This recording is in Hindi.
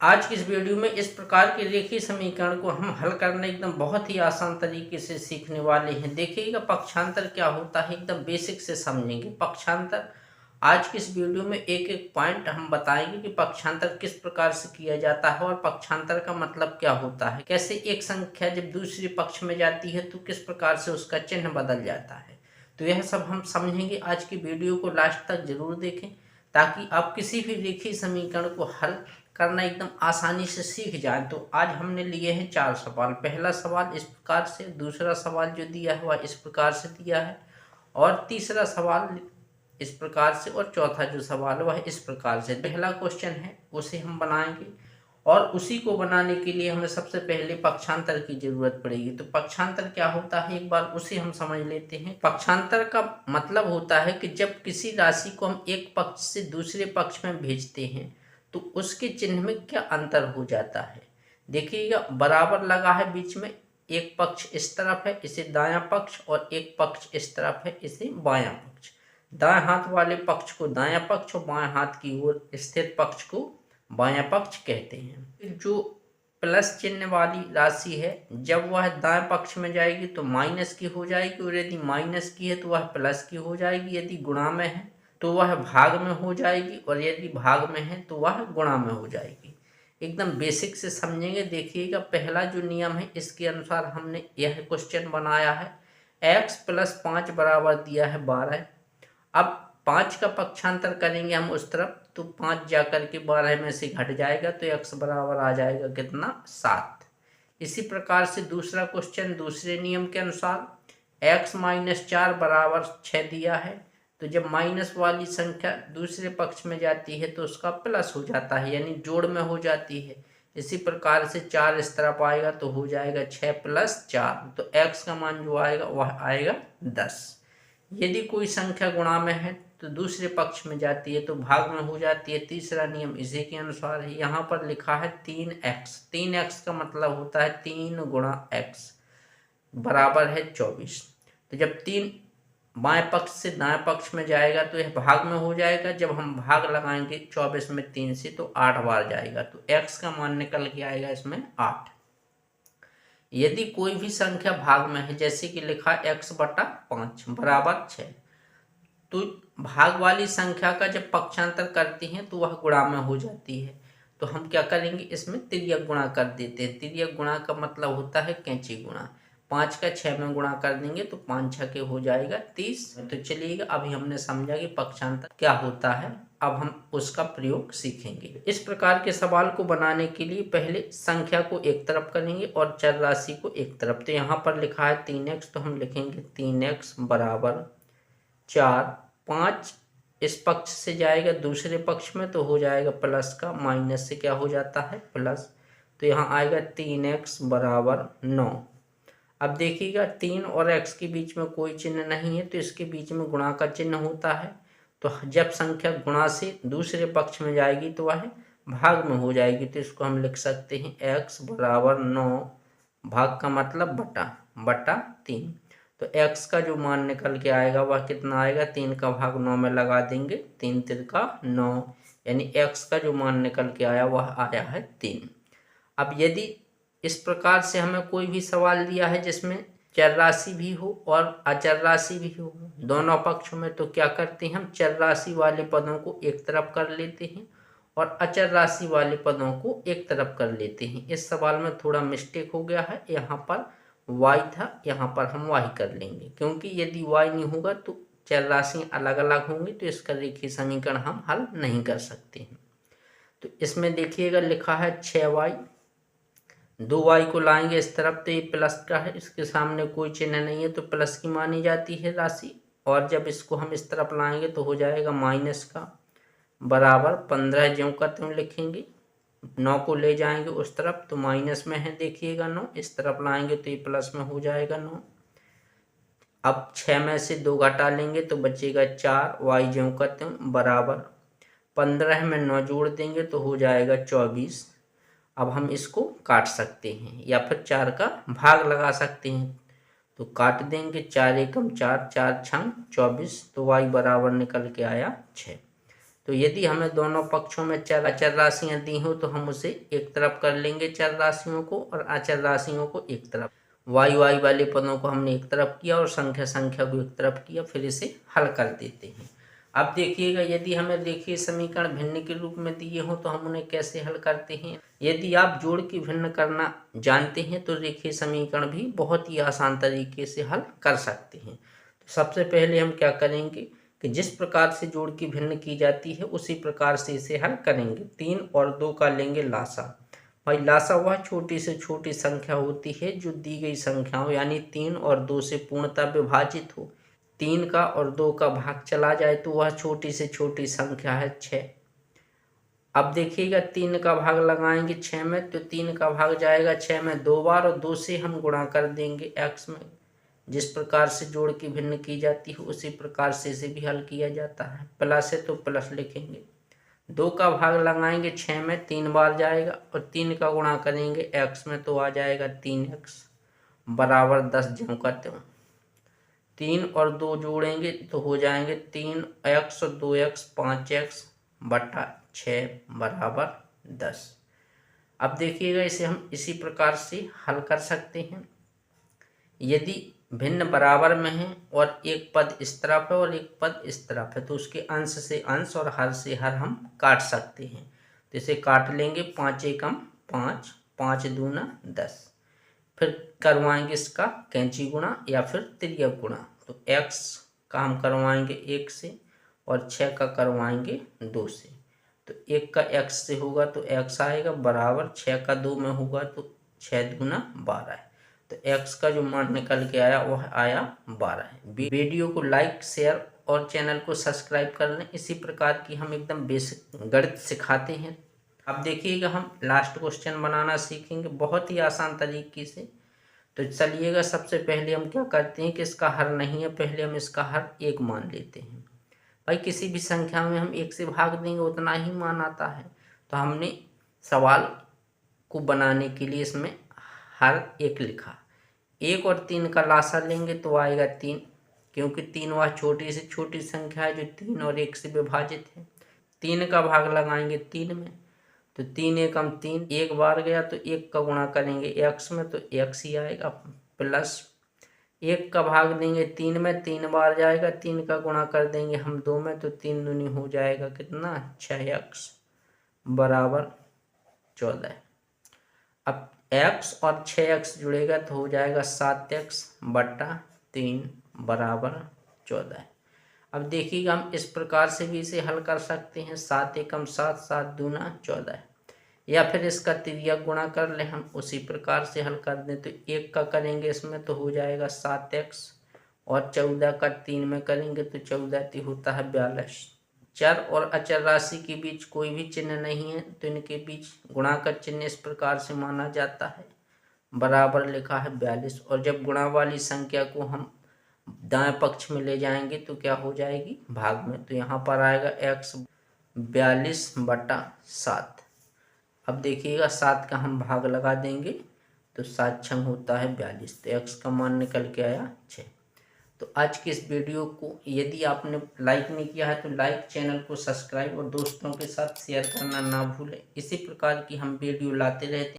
आज की इस वीडियो में इस प्रकार के रेखीय समीकरण को हम हल करने एकदम बहुत ही आसान तरीके से सीखने वाले हैं। देखिएगा पक्षांतर क्या होता है, एकदम बेसिक से समझेंगे पक्षांतर। आज की इस वीडियो में एक एक पॉइंट हम बताएंगे कि पक्षांतर किस प्रकार से किया जाता है और पक्षांतर का मतलब क्या होता है, कैसे एक संख्या जब दूसरे पक्ष में जाती है तो किस प्रकार से उसका चिन्ह बदल जाता है। तो यह सब हम समझेंगे। आज की वीडियो को लास्ट तक जरूर देखें ताकि आप किसी भी रेखीय समीकरण को हल करना एकदम आसानी से सीख जाए। तो आज हमने लिए हैं 4 सवाल। पहला सवाल इस प्रकार से, दूसरा सवाल जो दिया है वह इस प्रकार से दिया है, और तीसरा सवाल इस प्रकार से, और चौथा जो सवाल है वह इस प्रकार से। पहला क्वेश्चन है उसे हम बनाएंगे, और उसी को बनाने के लिए हमें सबसे पहले पक्षांतर की जरूरत पड़ेगी। तो पक्षांतर क्या होता है एक बार उसे हम समझ लेते हैं। पक्षांतर का मतलब होता है कि जब किसी राशि को हम एक पक्ष से दूसरे पक्ष में भेजते हैं तो उसके चिन्ह में क्या अंतर हो जाता है। देखिएगा बराबर लगा है बीच में, एक पक्ष इस तरफ है इसे दायां पक्ष, और एक पक्ष इस तरफ है इसे बायां पक्ष। दाएं हाथ वाले पक्ष को दायां पक्ष और बाएं हाथ की ओर स्थित पक्ष को बायां पक्ष कहते हैं। जो प्लस चिन्ह वाली राशि है जब वह दाएं पक्ष में जाएगी तो माइनस की हो जाएगी, और यदि माइनस की है तो वह प्लस की हो जाएगी। यदि गुणा में है तो वह भाग में हो जाएगी, और यदि भाग में है तो वह गुणा में हो जाएगी। एकदम बेसिक से समझेंगे। देखिएगा पहला जो नियम है इसके अनुसार हमने यह क्वेश्चन बनाया है। x + 5 बराबर दिया है 12। अब 5 का पक्षांतर करेंगे हम उस तरफ तो 5 जाकर के 12 में से घट जाएगा तो x बराबर आ जाएगा कितना, 7। इसी प्रकार से दूसरा क्वेश्चन दूसरे नियम के अनुसार x - 4 बराबर 6 दिया है। तो जब माइनस वाली संख्या दूसरे पक्ष में जाती है तो उसका प्लस हो जाता है, यानी जोड़ में हो जाती है। इसी प्रकार से 4 इस तरफ आएगा तो हो जाएगा 6 + 4, तो x का मान जो आएगा वह आएगा 10। यदि कोई संख्या गुणा में है तो दूसरे पक्ष में जाती है तो भाग में हो जाती है। तीसरा नियम इसी के अनुसार है। यहाँ पर लिखा है 3x। 3x का मतलब होता है 3 × x बराबर है 24। तो जब 3 बाएं पक्ष से दाएं पक्ष में जाएगा तो यह भाग में हो जाएगा। जब हम भाग लगाएंगे 24 में 3 से तो 8 बार जाएगा, तो x का मान निकल के आएगा इसमें 8। यदि कोई भी संख्या भाग में है, जैसे कि लिखा x/5 बराबर 6, तो भाग वाली संख्या का जब पक्षांतर करते हैं तो वह गुणा में हो जाती है। तो हम क्या करेंगे, इसमें तिर्यक गुणा कर देते हैं। तिर्यक गुणा का मतलब होता है कैंची गुणा। 5 का 6 में गुणा कर देंगे तो 5 छके हो जाएगा 30। तो चलिएगा अभी हमने समझा कि पक्षांतर क्या होता है, अब हम उसका प्रयोग सीखेंगे। इस प्रकार के सवाल को बनाने के लिए पहले संख्या को एक तरफ करेंगे और चर राशि को एक तरफ। तो यहाँ पर लिखा है 3x, तो हम लिखेंगे 3x बराबर 4। 5 इस पक्ष से जाएगा दूसरे पक्ष में तो हो जाएगा प्लस का, माइनस से क्या हो जाता है प्लस। तो यहाँ आएगा 3x बराबर 9। अब देखिएगा 3 और x के बीच में कोई चिन्ह नहीं है तो इसके बीच में गुणा का चिन्ह होता है। तो जब संख्या गुणा से दूसरे पक्ष में जाएगी तो वह भाग में हो जाएगी। तो इसको हम लिख सकते हैं x बराबर 9, भाग का मतलब बटा 3। तो x का जो मान निकल के आएगा वह कितना आएगा, 3 का भाग 9 में लगा देंगे, 3 × 3 = 9, यानी x का जो मान निकल के आया वह आया है 3। अब यदि इस प्रकार से हमें कोई भी सवाल दिया है जिसमें चर राशि भी हो और अचर राशि भी हो दोनों पक्षों में, तो क्या करते हैं हम चर राशि वाले पदों को एक तरफ कर लेते हैं और अचर राशि वाले पदों को एक तरफ कर लेते हैं। इस सवाल में थोड़ा मिस्टेक हो गया है, यहाँ पर y था, यहाँ पर हम y कर लेंगे, क्योंकि यदि y नहीं होगा तो चर राशि अलग अलग होंगी तो इसका रेखीय समीकरण हम हल नहीं कर सकते हैं। तो इसमें देखिएगा लिखा है 6y, 2y को लाएंगे इस तरफ तो ये प्लस का है, इसके सामने कोई चिन्ह नहीं है तो प्लस की मानी जाती है राशि। और जब इसको हम इस तरफ लाएंगे तो हो जाएगा माइनस का, बराबर 15 ज्यों का त्यों लिखेंगे। 9 को ले जाएंगे उस तरफ तो माइनस में है, देखिएगा 9 इस तरफ लाएंगे तो ये प्लस में हो जाएगा 9। अब 6 में से 2 घटा लेंगे तो बचेगा 4, y ज्यों का त्यों बराबर 15 में 9 जोड़ देंगे तो हो जाएगा 24। अब हम इसको काट सकते हैं या फिर 4 का भाग लगा सकते हैं, तो काट देंगे 4 × 4 = 4, 4 × 6 = 24, तो y बराबर निकल के आया 6। तो यदि हमें दोनों पक्षों में चर अचर राशियां दी हो तो हम उसे एक तरफ कर लेंगे चर राशियों को और अचर राशियों को एक तरफ। वाई वाई वाले पदों को हमने एक तरफ किया और संख्या संख्या को एक तरफ किया, फिर इसे हल कर देते हैं। अब देखिएगा, यदि हमें रेखीय समीकरण भिन्न के रूप में दिए हों तो हम उन्हें कैसे हल करते हैं। यदि आप जोड़ की भिन्न करना जानते हैं तो रेखीय समीकरण भी बहुत ही आसान तरीके से हल कर सकते हैं। तो सबसे पहले हम क्या करेंगे कि जिस प्रकार से जोड़ की भिन्न की जाती है उसी प्रकार से इसे हल करेंगे। 3 और 2 का लेंगे लासा। भाई लासा वह छोटी से छोटी संख्या होती है जो दी गई संख्याओं यानी 3 और 2 से पूर्णतः विभाजित हो। 3 का और 2 का भाग चला जाए तो वह छोटी से छोटी संख्या है 6। अब देखिएगा 3 का भाग लगाएंगे 6 में तो 3 का भाग जाएगा 6 में 2 बार और 2 से हम गुणा कर देंगे x में। जिस प्रकार से जोड़ की भिन्न की जाती है उसी प्रकार से इसे भी हल किया जाता है। प्लस है तो प्लस लिखेंगे। 2 का भाग लगाएंगे 6 में 3 बार जाएगा और 3 का गुणा करेंगे x में तो आ जाएगा 3x बराबर 10 ज्यों का त्यों। 3 और 2 जोड़ेंगे तो हो जाएंगे 3x और 2x 5x बटा 6 बराबर 10। अब देखिएगा इसे हम इसी प्रकार से हल कर सकते हैं। यदि भिन्न बराबर में है और एक पद इस तरफ है और एक पद इस तरफ है तो उसके अंश से अंश और हर से हर हम काट सकते हैं। तो इसे काट लेंगे 5 एकम 5, 5 दूना 10। फिर करवाएंगे इसका कैंची गुणा या फिर तिर्यक गुणा। तो x का हम करवाएंगे 1 से और 6 का करवाएंगे 2 से। तो 1 का x से होगा तो x आएगा बराबर 6 का 2 में होगा तो 6 दूना 12 है। तो x का जो मान निकल के आया वह आया 12 है। वीडियो को लाइक शेयर और चैनल को सब्सक्राइब कर लें। इसी प्रकार की हम एकदम बेसिक गणित सिखाते हैं। अब देखिएगा हम लास्ट क्वेश्चन बनाना सीखेंगे बहुत ही आसान तरीके से। तो चलिएगा सबसे पहले हम क्या करते हैं कि इसका हर नहीं है, पहले हम इसका हर 1 मान लेते हैं। भाई किसी भी संख्या में हम 1 से भाग देंगे उतना ही मान आता है। तो हमने सवाल को बनाने के लिए इसमें हर 1 लिखा। 1 और 3 का लासा लेंगे तो आएगा 3, क्योंकि 3 वह छोटी से छोटी संख्या है जो 3 और 1 से विभाजित है। 3 का भाग लगाएंगे 3 में तो 3 एकम 3, 1 बार गया तो 1 का गुणा करेंगे x में तो x ही आएगा। प्लस 1 का भाग देंगे 3 में, 3 बार जाएगा, 3 का गुणा कर देंगे हम 2 में तो 3 दूनी हो जाएगा कितना 6x बराबर 14। अब x और 6x जुड़ेगा तो हो जाएगा 7x बटा 3 बराबर 14। अब देखिएगा हम इस प्रकार से भी इसे हल कर सकते हैं। 7 एकम 7, 7 दूना 14। या फिर इसका तिर्यक गुणा कर लें हम, उसी प्रकार से हल कर दें। तो 1 का करेंगे इसमें तो हो जाएगा 7x और 14 का 3 में करेंगे तो 14 होता है 42। चर और अचर राशि के बीच कोई भी चिन्ह नहीं है तो इनके बीच गुणा का चिन्ह इस प्रकार से माना जाता है। बराबर लिखा है 42 और जब गुणा वाली संख्या को हम दाएं पक्ष में ले जाएंगे तो क्या हो जाएगी भाग में। तो यहाँ पर आएगा x 42 बटा 7। अब देखिएगा 7 का हम भाग लगा देंगे तो 7 छंग होता है 42। तो x का मान निकल के आया 6। तो आज के इस वीडियो को यदि आपने लाइक नहीं किया है तो लाइक, चैनल को सब्सक्राइब और दोस्तों के साथ शेयर करना ना भूलें। इसी प्रकार की हम वीडियो लाते रहते हैं।